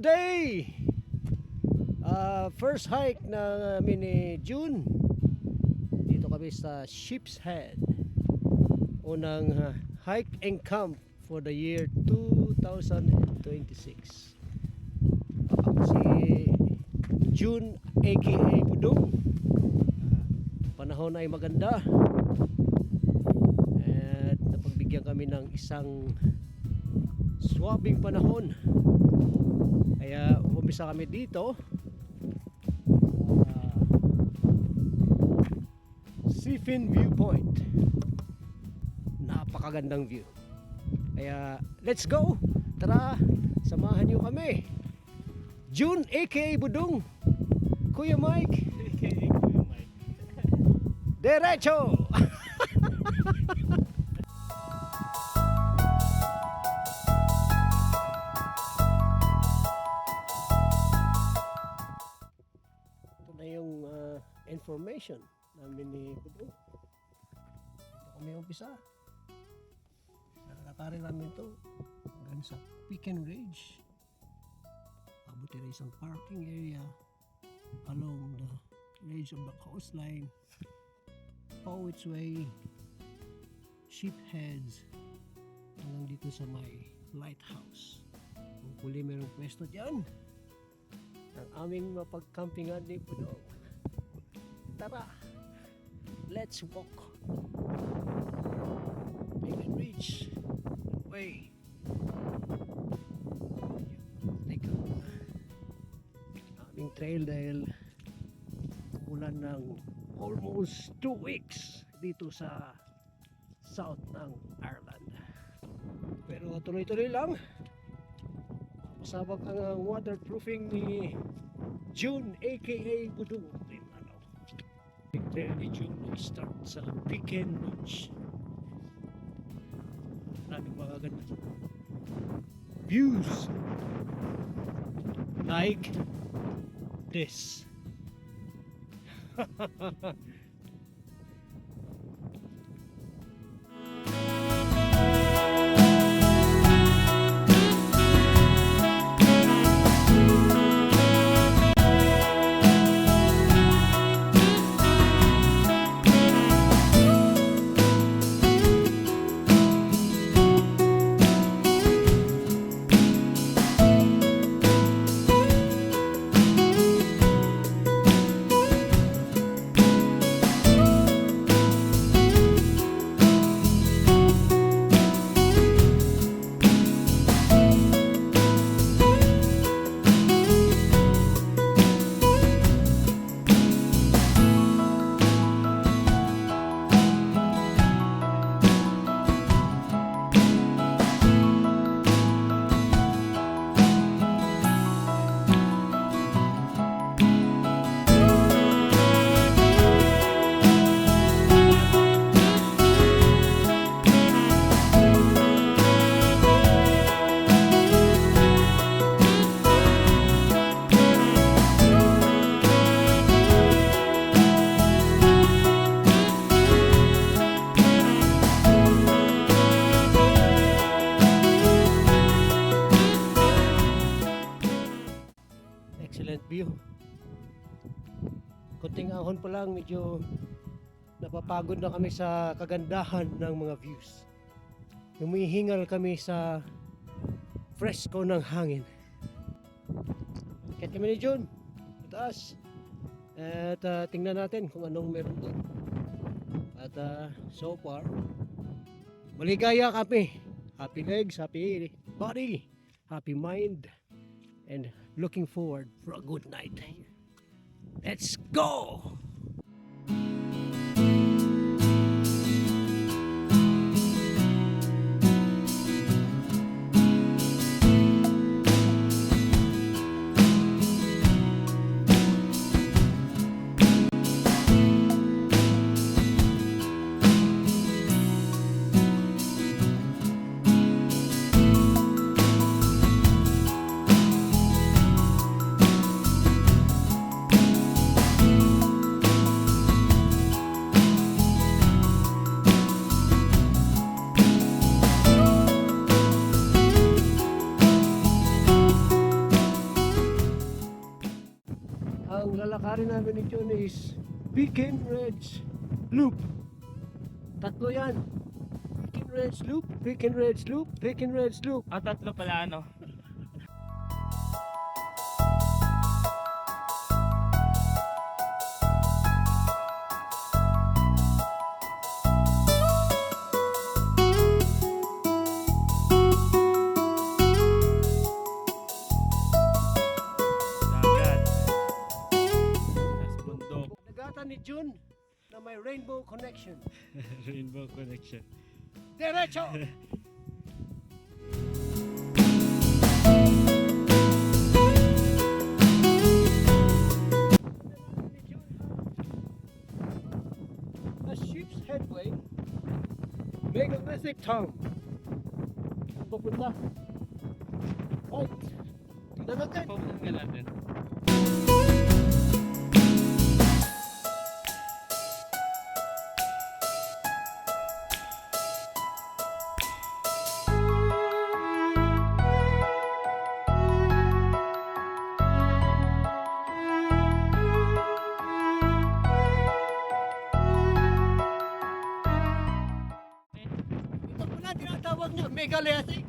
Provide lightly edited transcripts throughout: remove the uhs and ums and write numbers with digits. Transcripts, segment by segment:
day! First hike namin ni June. Dito kami sa Sheep's Head. Unang hike and camp for the year 2026. Ako si June aka Budong. Panahon ay maganda. At napagbigyan kami ng isang swabing panahon. Kaya umpisa kami dito. Seafin Viewpoint. Napakagandang view. Kaya let's go. Tara, samahan niyo kami. June aka Budong, Kuya Mike aka Kuya Mike. Derecho. Ito na yung information namin ni Budong. Dito kami umpisa. Nakakarin namin ito hanggang sa Pecan Ridge. Abuti na isang parking area along the ridge of the coastline. Poets Way, Sheepheads, hanggang dito sa may lighthouse. Kung huli mayroong pwesto dyan, ang aming mapagkampingan ni Budong. Tara, let's walk. Pecan Ridge Way. Teka, aming trail dahil ulan ng almost 2 weeks dito sa south ng Ireland. Pero tuloy-tuloy lang. Pasabak ang waterproofing ni June aka Budong. Big trail ni June start sa Pecan Ridge. Maraming mga ganda views like this. Excellent view. Kunting ahon pa lang, medyo napapagod na kami sa kagandahan ng mga views. Humihingal kami sa fresco ng hangin. Kahit kami ni June, taas. At tingnan natin kung anong meron doon. At so far, maligaya kami. Happy legs, happy body, happy mind, and looking forward for a good night. Let's go! Ang lalakarin namin ni John is Beacon Ridge Loop. Tatlo yan. Beacon Ridge Loop, Beacon Ridge Loop, Beacon Ridge Loop. Tatlo pala ano. Dagat. Tas bundok. Nagatan ni June na may rainbow connection. Rainbow connection. Derecho! A ship's headway, megalithic town. Saan papunta? Right. Tingnan natin. Pupunta natin. Ito pala tinatawag niya megalithic.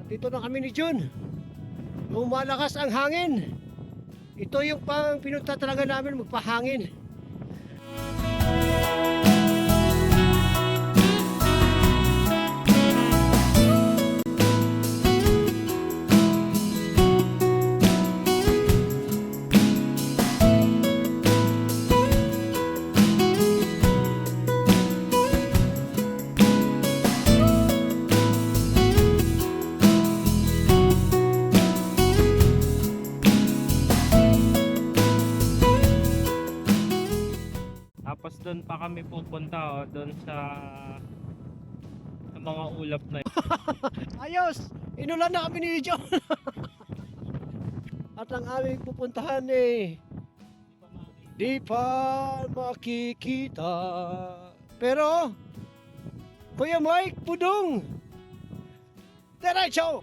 Dito na kami ni Jun. Lumalakas ang hangin. Ito yung pang pinunta talaga namin magpahangin. Tapos doon pa kami pupunta doon sa mga ulap na yun. Ayos! Inulan na kami ni John. At ang aming pupuntahan di pa makikita. Pero, Kuya Mike, Pudong! Diretso!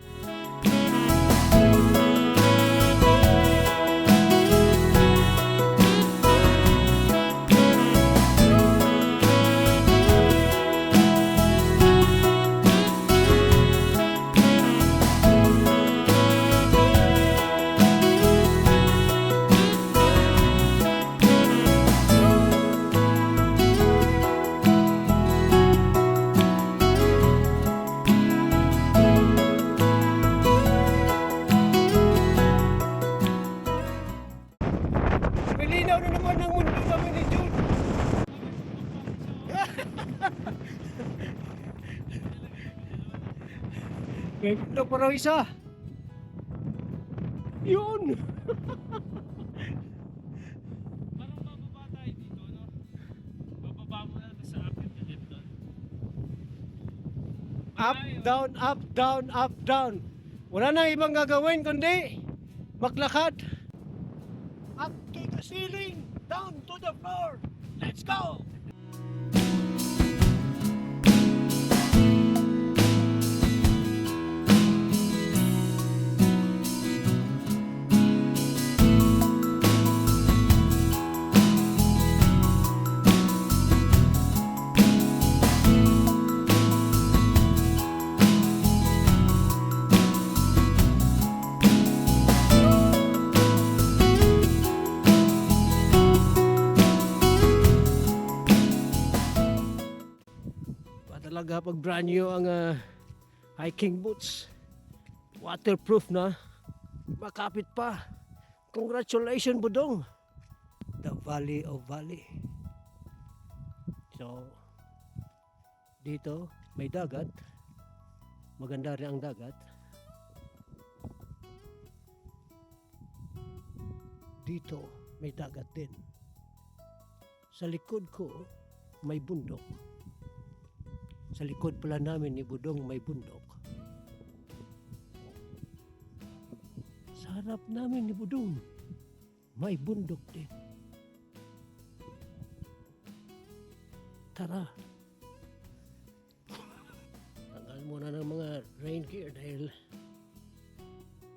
Milinaw na naman ang mundo namin ni Jun. May mundo pa raw isa. Yun! Parang bababa tayo dito, no? Bababa mo na sa akin ulit doon. Up, down, up, down, up, down. Wala na ibang gagawin kundi maglakad. Up to the ceiling, down to the floor. Let's go! Talaga pag brand new ang hiking boots, waterproof na, makapit pa. Congratulations Budong, the Valley of Valley. So dito may dagat, maganda rin ang dagat. Dito may dagat din. Sa likod ko may bundok. Sa likod pala namin ni Budong may bundok. Sa harap namin ni Budong may bundok din. Tara. Tanggal muna ng mga rain gear dahil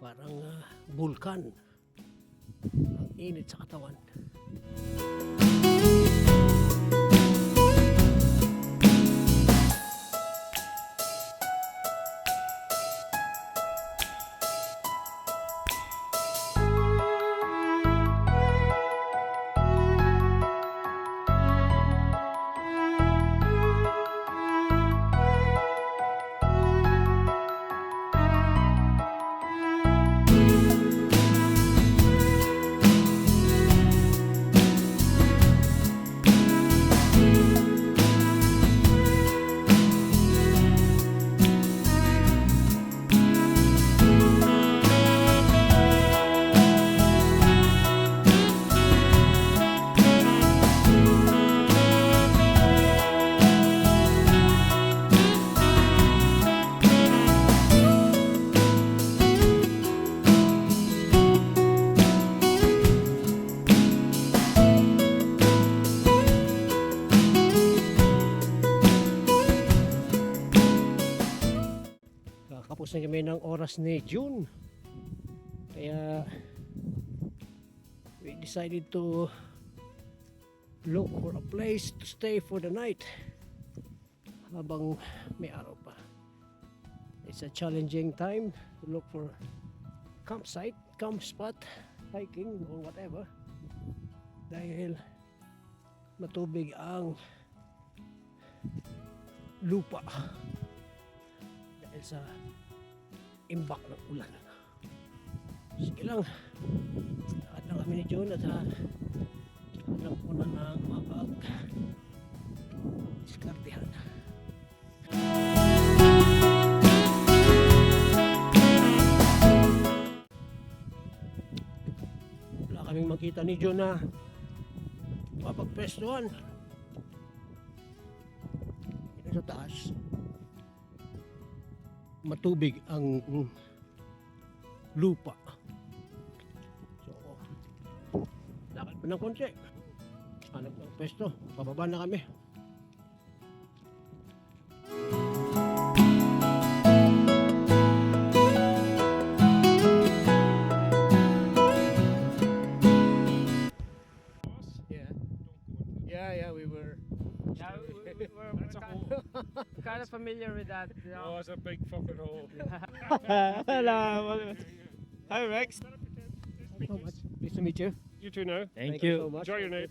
parang vulkan. Ang init sa katawan. Kakapos na kami ng oras ni June. Kaya we decided to look for a place to stay for the night habang may araw pa. It's a challenging time to look for campsite, camp spot, hiking or whatever dahil matubig ang lupa dahil sa imbak ng ulan. Sige lang, lahat na kami ni John at alam ko na ng mapag diskartehan. Wala kaming makita ni John na mapagpwestuhan. Ito sa taas matubig ang lupa. So, lakad pa ng konti. Hanap ng pwesto. Pababa na kami. Yeah, we were. Yeah, we're That's a hole. kind of familiar with that. You know? Oh, it's a big fucking hole. Hello. Hi, Rex. So much. Nice to meet you. You too now. Thank so you. much. Enjoy your night.